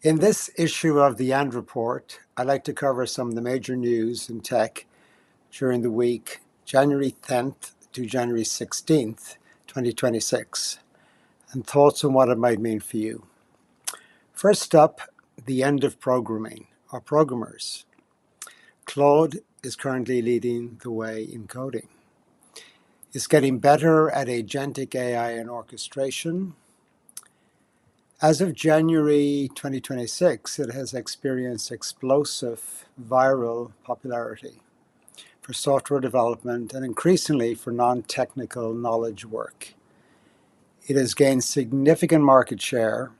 In this issue of the AND Report, I'd like to cover some of the major news in tech during the week, January 10th to January 16th, 2026, and thoughts on what it might mean for you. First up, the end of programming, or programmers. Claude is currently leading the way in coding. It's getting better at agentic AI and orchestration. As of January 2026, it has experienced explosive viral popularity for software development and increasingly for non-technical knowledge work. It has gained significant market share,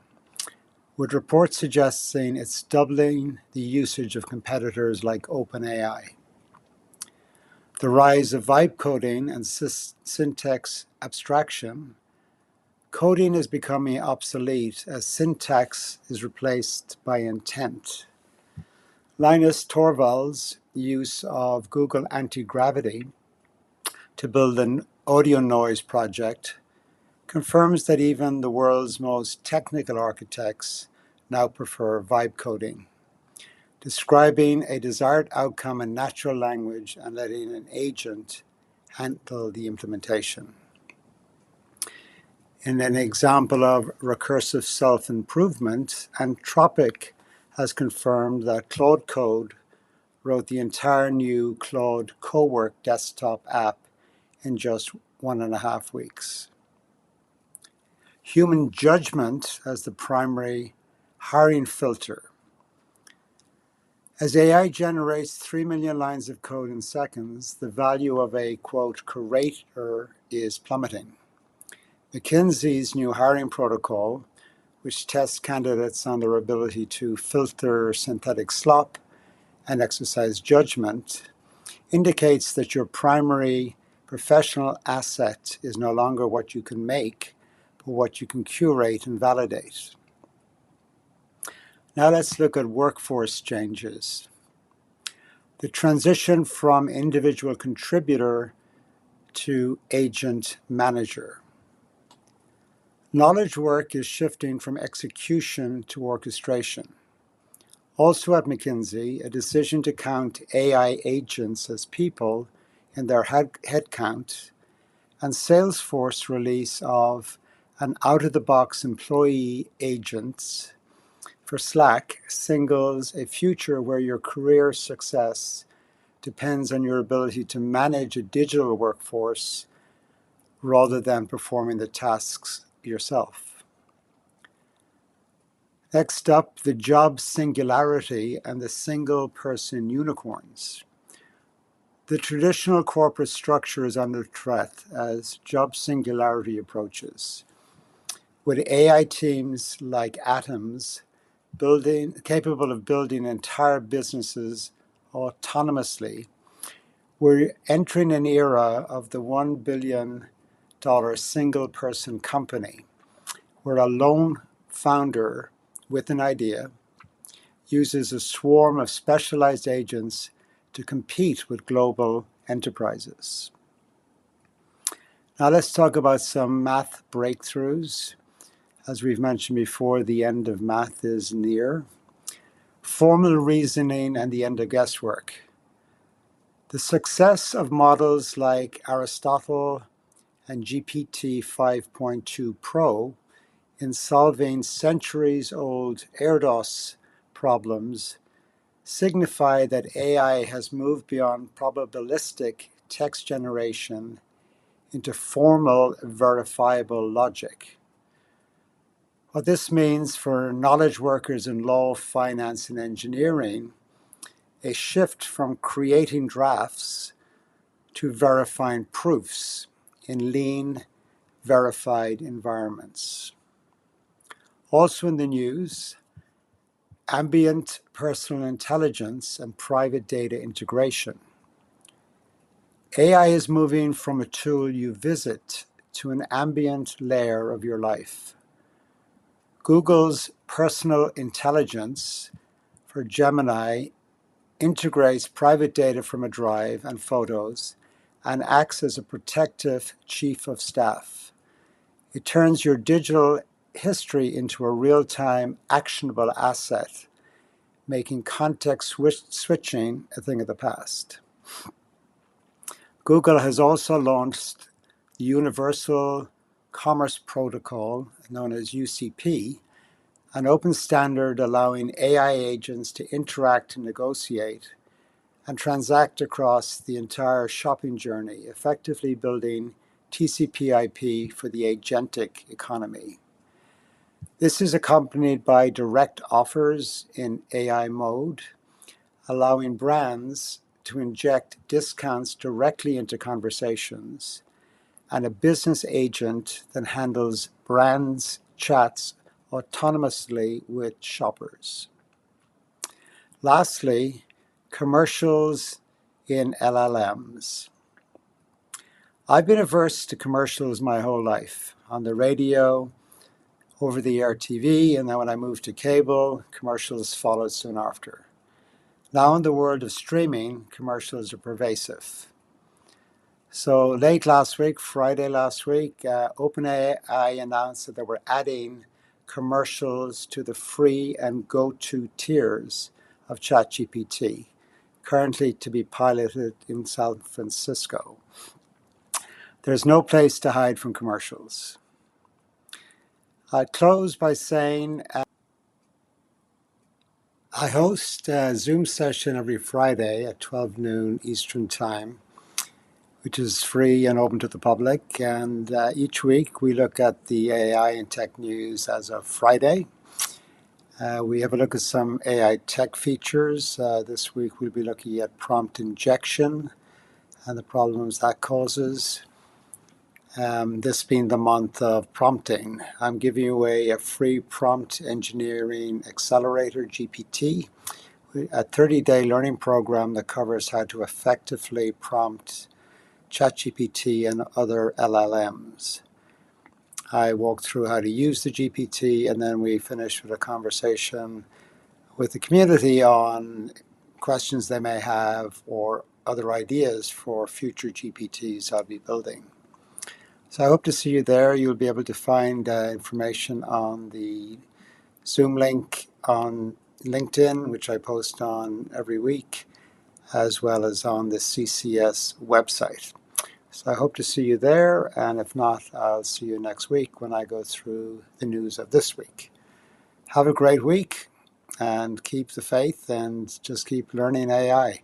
with reports suggesting it's doubling the usage of competitors like OpenAI. The rise of vibe coding and syntax abstraction. Coding is becoming obsolete as syntax is replaced by intent. Linus Torvalds' use of Google Anti-Gravity to build an audio noise project confirms that even the world's most technical architects now prefer vibe coding, describing a desired outcome in natural language and letting an agent handle the implementation. In an example of recursive self-improvement, Anthropic has confirmed that Claude Code wrote the entire new Claude Cowork desktop app in just 1.5 weeks. Human judgment as the primary hiring filter. As AI generates 3 million lines of code in seconds, the value of a, quote, curator is plummeting. McKinsey's new hiring protocol, which tests candidates on their ability to filter synthetic slop and exercise judgment, indicates that your primary professional asset is no longer what you can make, but what you can curate and validate. Now let's look at workforce changes. The transition from individual contributor to agent manager. Knowledge work is shifting from execution to orchestration. Also at McKinsey, a decision to count AI agents as people in their headcount, and Salesforce release of an out-of-the-box employee agents for Slack signals a future where your career success depends on your ability to manage a digital workforce rather than performing the tasks yourself. Next up, the job singularity and the single-person unicorns. The traditional corporate structure is under threat as job singularity approaches, with AI teams like Atoms capable of building entire businesses autonomously. We're entering an era of the $1 billion single-person company, where a lone founder with an idea uses a swarm of specialized agents to compete with global enterprises. Now let's talk about some math breakthroughs. As we've mentioned before, the end of math is near. Formal reasoning and the end of guesswork. The success of models like Aristotle and GPT 5.2 Pro in solving centuries-old Erdos problems signify that AI has moved beyond probabilistic text generation into formal, verifiable logic. What this means for knowledge workers in law, finance, and engineering, a shift from creating drafts to verifying proofs in lean, verified environments. Also in the news, ambient personal intelligence and private data integration. AI is moving from a tool you visit to an ambient layer of your life. Google's personal intelligence for Gemini integrates private data from a drive and photos and acts as a protective chief of staff. It turns your digital history into a real-time actionable asset, making context switching a thing of the past. Google has also launched the Universal Commerce Protocol, known as UCP, an open standard allowing AI agents to interact and negotiate and transact across the entire shopping journey, effectively building TCP/IP for the agentic economy. This is accompanied by direct offers in AI mode, allowing brands to inject discounts directly into conversations, and a business agent that handles brands' chats autonomously with shoppers. Lastly, commercials in LLMs. I've been averse to commercials my whole life, on the radio, over-the-air TV, and then when I moved to cable, commercials followed soon after. Now in the world of streaming, commercials are pervasive. So late last week, Friday last week, OpenAI announced that they were adding commercials to the free and go-to tiers of ChatGPT, currently to be piloted in San Francisco. There's no place to hide from commercials. I close by saying I host a Zoom session every Friday at 12 noon Eastern Time, which is free and open to the public. And each week we look at the AI and tech news as of Friday. We have a look at some AI tech features. This week we'll be looking at prompt injection and the problems that causes. This being the month of prompting, I'm giving away a free prompt engineering accelerator, GPT, a 30-day learning program that covers how to effectively prompt ChatGPT and other LLMs. I walk through how to use the GPT, and then we finish with a conversation with the community on questions they may have or other ideas for future GPTs I'll be building. So I hope to see you there. You'll be able to find information on the Zoom link on LinkedIn, which I post on every week, as well as on the CCS website. So I hope to see you there, and if not, I'll see you next week when I go through the news of this week. Have a great week, and keep the faith, and just keep learning AI.